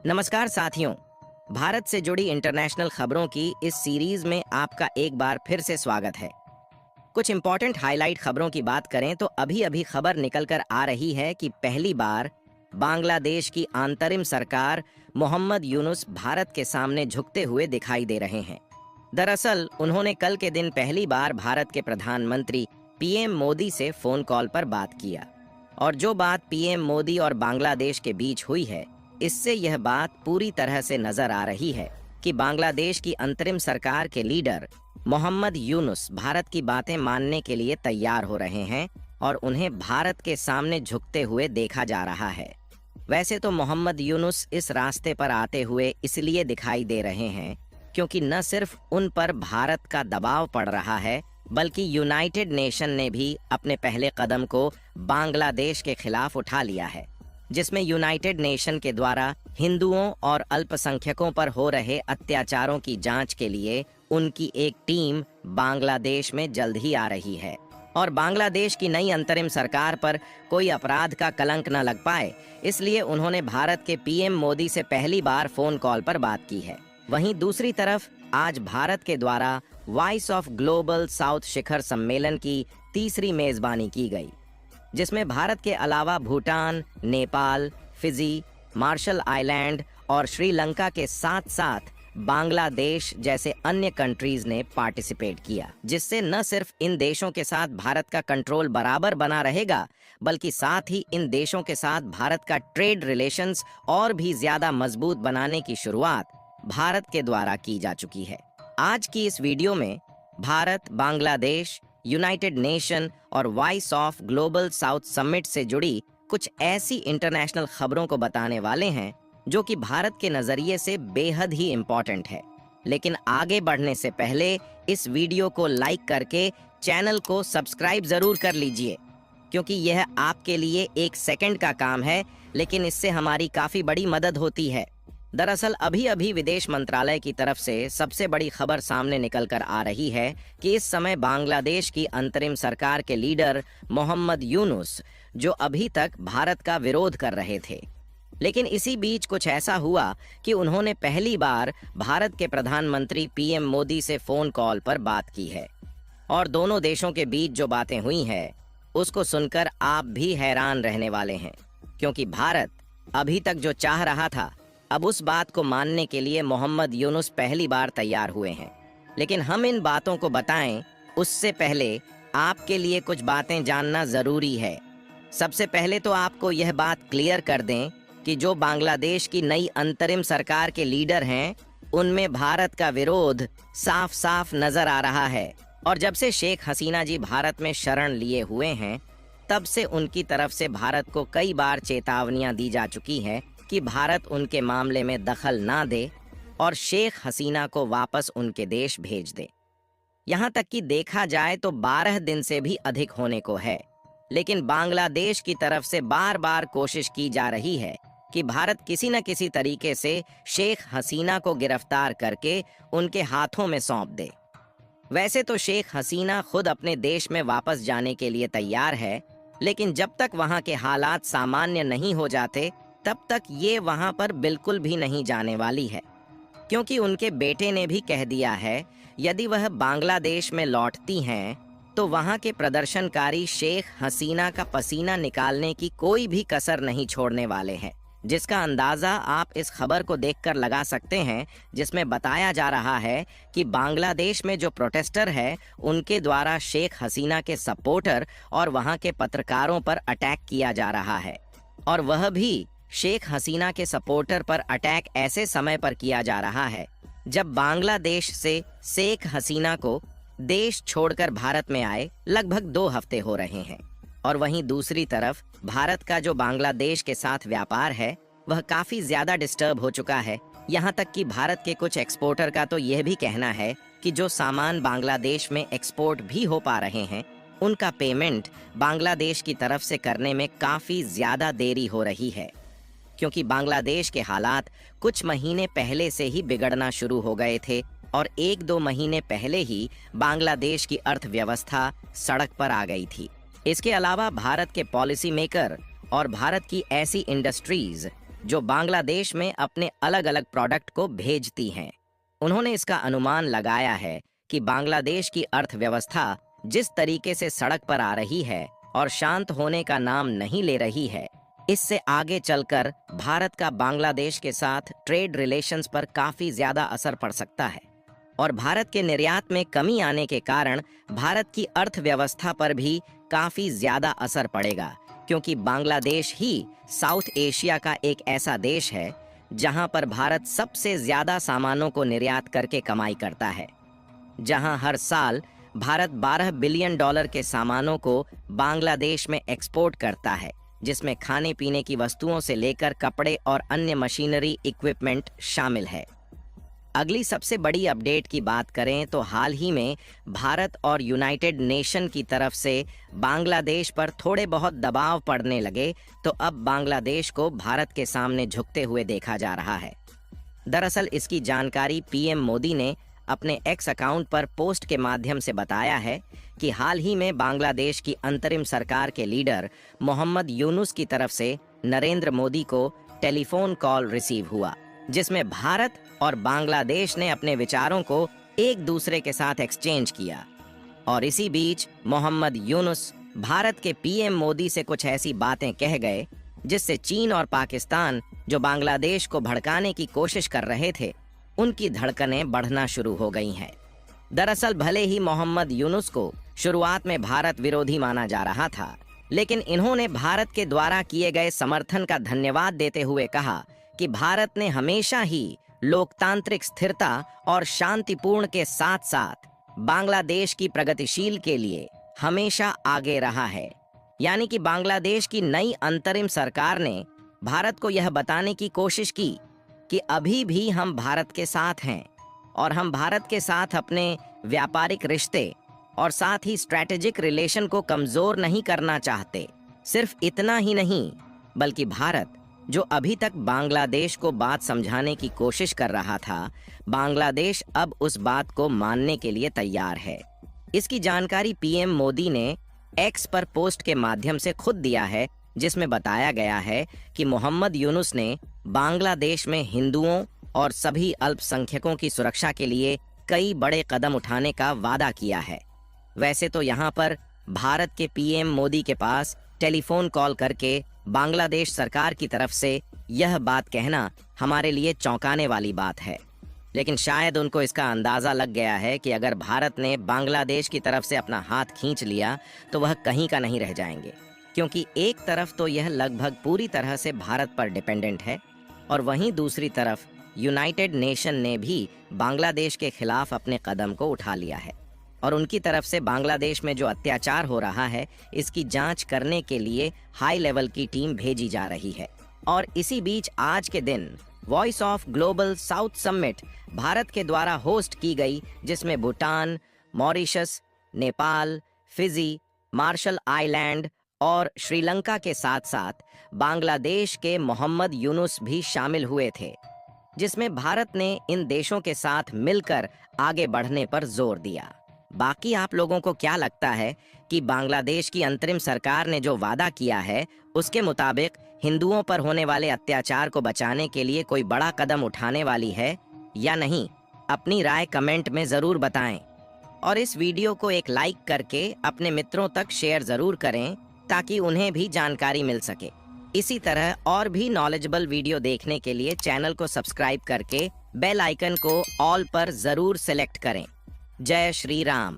नमस्कार साथियों। भारत से जुड़ी इंटरनेशनल खबरों की इस सीरीज में आपका एक बार फिर से स्वागत है। कुछ इंपॉर्टेंट हाईलाइट खबरों की बात करें तो अभी अभी खबर निकल कर आ रही है कि पहली बार बांग्लादेश की अंतरिम सरकार मोहम्मद यूनुस भारत के सामने झुकते हुए दिखाई दे रहे हैं। दरअसल उन्होंने कल के दिन पहली बार भारत के प्रधानमंत्री पीएम मोदी से फोन कॉल पर बात किया और जो बात पीएम मोदी और बांग्लादेश के बीच हुई है, इससे यह बात पूरी तरह से नजर आ रही है कि बांग्लादेश की अंतरिम सरकार के लीडर मोहम्मद यूनुस भारत की बातें मानने के लिए तैयार हो रहे हैं और उन्हें भारत के सामने झुकते हुए देखा जा रहा है। वैसे तो मोहम्मद यूनुस इस रास्ते पर आते हुए इसलिए दिखाई दे रहे हैं क्योंकि न सिर्फ उन पर भारत का दबाव पड़ रहा है, बल्कि यूनाइटेड नेशन ने भी अपने पहले कदम को बांग्लादेश के खिलाफ उठा लिया है, जिसमें यूनाइटेड नेशन के द्वारा हिंदुओं और अल्पसंख्यकों पर हो रहे अत्याचारों की जांच के लिए उनकी एक टीम बांग्लादेश में जल्द ही आ रही है और बांग्लादेश की नई अंतरिम सरकार पर कोई अपराध का कलंक न लग पाए, इसलिए उन्होंने भारत के पीएम मोदी से पहली बार फोन कॉल पर बात की है। वहीं दूसरी तरफ आज भारत के द्वारा वॉइस ऑफ ग्लोबल साउथ शिखर सम्मेलन की तीसरी मेजबानी की गई, जिसमें भारत के अलावा Bhutan, Nepal, Fiji, Marshall Island और श्रीलंका के साथ साथ बांग्लादेश जैसे अन्य कंट्रीज ने पार्टिसिपेट किया, जिससे न सिर्फ इन देशों के साथ भारत का कंट्रोल बराबर बना रहेगा, बल्कि साथ ही इन देशों के साथ भारत का ट्रेड रिलेशंस और भी ज्यादा मजबूत बनाने की शुरुआत भारत के द्वारा की जा चुकी है। आज की इस वीडियो में भारत, बांग्लादेश, यूनाइटेड नेशन और voice of global south summit से जुड़ी कुछ ऐसी इंटरनेशनल खबरों को बताने वाले हैं जो कि भारत के नजरिए से बेहद ही इम्पोर्टेंट है। लेकिन आगे बढ़ने से पहले इस वीडियो को लाइक करके चैनल को सब्सक्राइब जरूर कर लीजिए, क्योंकि यह आपके लिए एक सेकंड का काम है, लेकिन इससे हमारी काफी बड़ी मदद होती है। दरअसल अभी अभी विदेश मंत्रालय की तरफ से सबसे बड़ी खबर सामने निकल कर आ रही है कि इस समय बांग्लादेश की अंतरिम सरकार के लीडर मोहम्मद यूनुस, जो अभी तक भारत का विरोध कर रहे थे, लेकिन इसी बीच कुछ ऐसा हुआ कि उन्होंने पहली बार भारत के प्रधानमंत्री पीएम मोदी से फोन कॉल पर बात की है और दोनों देशों के बीच जो बातें हुई हैं उसको सुनकर आप भी हैरान रहने वाले हैं, क्योंकि भारत अभी तक जो चाह रहा था, अब उस बात को मानने के लिए मोहम्मद यूनुस पहली बार तैयार हुए हैं। लेकिन हम इन बातों को बताएं उससे पहले आपके लिए कुछ बातें जानना जरूरी है। सबसे पहले तो आपको यह बात क्लियर कर दें कि जो बांग्लादेश की नई अंतरिम सरकार के लीडर हैं, उनमें भारत का विरोध साफ साफ नजर आ रहा है और जब से शेख हसीना जी भारत में शरण लिए हुए हैं, तब से उनकी तरफ से भारत को कई बार चेतावनियां दी जा चुकी हैं कि भारत उनके मामले में दखल ना दे और शेख हसीना को वापस उनके देश भेज दे। यहाँ तक कि देखा जाए तो 12 दिन से भी अधिक होने को है, लेकिन बांग्लादेश की तरफ से बार बार कोशिश की जा रही है कि भारत किसी न किसी तरीके से शेख हसीना को गिरफ्तार करके उनके हाथों में सौंप दे। वैसे तो शेख हसीना खुद अपने देश में वापस जाने के लिए तैयार है, लेकिन जब तक वहाँ के हालात सामान्य नहीं हो जाते, तब तक ये वहाँ पर बिल्कुल भी नहीं जाने वाली है, क्योंकि उनके बेटे ने भी कह दिया है यदि वह बांग्लादेश में लौटती हैं तो वहाँ के प्रदर्शनकारी शेख हसीना का पसीना निकालने की कोई भी कसर नहीं छोड़ने वाले हैं, जिसका अंदाज़ा आप इस खबर को देखकर लगा सकते हैं, जिसमें बताया जा रहा है कि बांग्लादेश में जो प्रोटेस्टर है उनके द्वारा शेख हसीना के सपोर्टर और वहाँ के पत्रकारों पर अटैक किया जा रहा है, और वह भी शेख हसीना के सपोर्टर पर अटैक ऐसे समय पर किया जा रहा है जब बांग्लादेश से शेख हसीना को देश छोड़कर भारत में आए लगभग 2 हफ्ते हो रहे हैं। और वहीं दूसरी तरफ भारत का जो बांग्लादेश के साथ व्यापार है वह काफी ज्यादा डिस्टर्ब हो चुका है। यहाँ तक कि भारत के कुछ एक्सपोर्टर का तो यह भी कहना है कि जो सामान बांग्लादेश में एक्सपोर्ट भी हो पा रहे हैं, उनका पेमेंट बांग्लादेश की तरफ से करने में काफी ज्यादा देरी हो रही है, क्योंकि बांग्लादेश के हालात कुछ महीने पहले से ही बिगड़ना शुरू हो गए थे और 1-2 महीने पहले ही बांग्लादेश की अर्थव्यवस्था सड़क पर आ गई थी। इसके अलावा भारत के पॉलिसी मेकर और भारत की ऐसी इंडस्ट्रीज जो बांग्लादेश में अपने अलग अलग प्रोडक्ट को भेजती हैं। उन्होंने इसका अनुमान लगाया है कि बांग्लादेश की अर्थव्यवस्था जिस तरीके से सड़क पर आ रही है और शांत होने का नाम नहीं ले रही है, इससे आगे चलकर भारत का बांग्लादेश के साथ ट्रेड रिलेशंस पर काफी ज्यादा असर पड़ सकता है और भारत के निर्यात में कमी आने के कारण भारत की अर्थव्यवस्था पर भी काफी ज्यादा असर पड़ेगा, क्योंकि बांग्लादेश ही साउथ एशिया का एक ऐसा देश है जहां पर भारत सबसे ज्यादा सामानों को निर्यात करके कमाई करता है, जहां हर साल भारत 12 बिलियन डॉलर के सामानों को बांग्लादेश में एक्सपोर्ट करता है, जिसमें खाने पीने की वस्तुओं से लेकर कपड़े और अन्य मशीनरी इक्विपमेंट शामिल है। अगली सबसे बड़ी अपडेट की बात करें तो हाल ही में भारत और यूनाइटेड नेशन की तरफ से बांग्लादेश पर थोड़े बहुत दबाव पड़ने लगे, तो अब बांग्लादेश को भारत के सामने झुकते हुए देखा जा रहा है। दरअसल इसकी जानकारी पीएम मोदी ने अपने एक्स अकाउंट पर पोस्ट के माध्यम से बताया है कि हाल ही में बांग्लादेश की अंतरिम सरकार के लीडर मोहम्मद यूनुस की तरफ से नरेंद्र मोदी को टेलीफोन कॉल रिसीव हुआ, जिसमें भारत और बांग्लादेश ने अपने विचारों को एक दूसरे के साथ एक्सचेंज किया। और इसी बीच मोहम्मद यूनुस भारत के पीएम मोदी से कुछ ऐसी बातें कह गए जिससे चीन और पाकिस्तान, जो बांग्लादेश को भड़काने की कोशिश कर रहे थे, उनकी धड़कनें बढ़ना शुरू हो गई हैं। दरअसल भले ही मोहम्मद यूनुस को शुरुआत में भारत विरोधी माना जा रहा था, लेकिन इन्होंने भारत के द्वारा किए गए समर्थन का धन्यवाद देते हुए कहा कि भारत ने हमेशा ही लोकतांत्रिक स्थिरता और शांतिपूर्ण के साथ साथ बांग्लादेश की प्रगतिशील के लिए हमेशा आगे रहा है। यानी कि बांग्लादेश की नई अंतरिम सरकार ने भारत को यह बताने की कोशिश की कि अभी भी हम भारत के साथ हैं और हम भारत के साथ अपने व्यापारिक रिश्ते और साथ ही स्ट्रैटेजिक रिलेशन को कमजोर नहीं करना चाहते। सिर्फ इतना ही नहीं, बल्कि भारत, जो अभी तक बांग्लादेश को बात समझाने की कोशिश कर रहा था, बांग्लादेश अब उस बात को मानने के लिए तैयार है। इसकी जानकारी पीएम मोदी ने एक्स पर पोस्ट के माध्यम से खुद दिया है, जिसमें बताया गया है कि मोहम्मद यूनुस ने बांग्लादेश में हिंदुओं और सभी अल्पसंख्यकों की सुरक्षा के लिए कई बड़े कदम उठाने का वादा किया है। वैसे तो यहाँ पर भारत के पीएम मोदी के पास टेलीफोन कॉल करके बांग्लादेश सरकार की तरफ से यह बात कहना हमारे लिए चौंकाने वाली बात है, लेकिन शायद उनको इसका अंदाजा लग गया है कि अगर भारत ने बांग्लादेश की तरफ से अपना हाथ खींच लिया तो वह कहीं का नहीं रह जाएंगे, क्योंकि एक तरफ तो यह लगभग पूरी तरह से भारत पर डिपेंडेंट है और वहीं दूसरी तरफ यूनाइटेड नेशन ने भी बांग्लादेश के खिलाफ अपने कदम को उठा लिया है और उनकी तरफ से बांग्लादेश में जो अत्याचार हो रहा है, इसकी जांच करने के लिए हाई लेवल की टीम भेजी जा रही है। और इसी बीच आज के दिन voice of global south summit Bharat के द्वारा होस्ट की गई, जिसमें Bhutan, Mauritius, Nepal, Fiji, Marshall Island और श्रीलंका के साथ साथ बांग्लादेश के मोहम्मद यूनुस भी शामिल हुए थे, जिसमें भारत ने इन देशों के साथ मिलकर आगे बढ़ने पर जोर दिया। बाकी आप लोगों को क्या लगता है कि बांग्लादेश की अंतरिम सरकार ने जो वादा किया है, उसके मुताबिक हिंदुओं पर होने वाले अत्याचार को बचाने के लिए कोई बड़ा कदम उठाने वाली है या नहीं? अपनी राय कमेंट में ज़रूर बताएं और इस वीडियो को एक लाइक करके अपने मित्रों तक शेयर ज़रूर करें ताकि उन्हें भी जानकारी मिल सके। इसी तरह और भी नॉलेजेबल वीडियो देखने के लिए चैनल को सब्सक्राइब करके बेल आइकन को ऑल पर ज़रूर सेलेक्ट करें। जय श्री राम।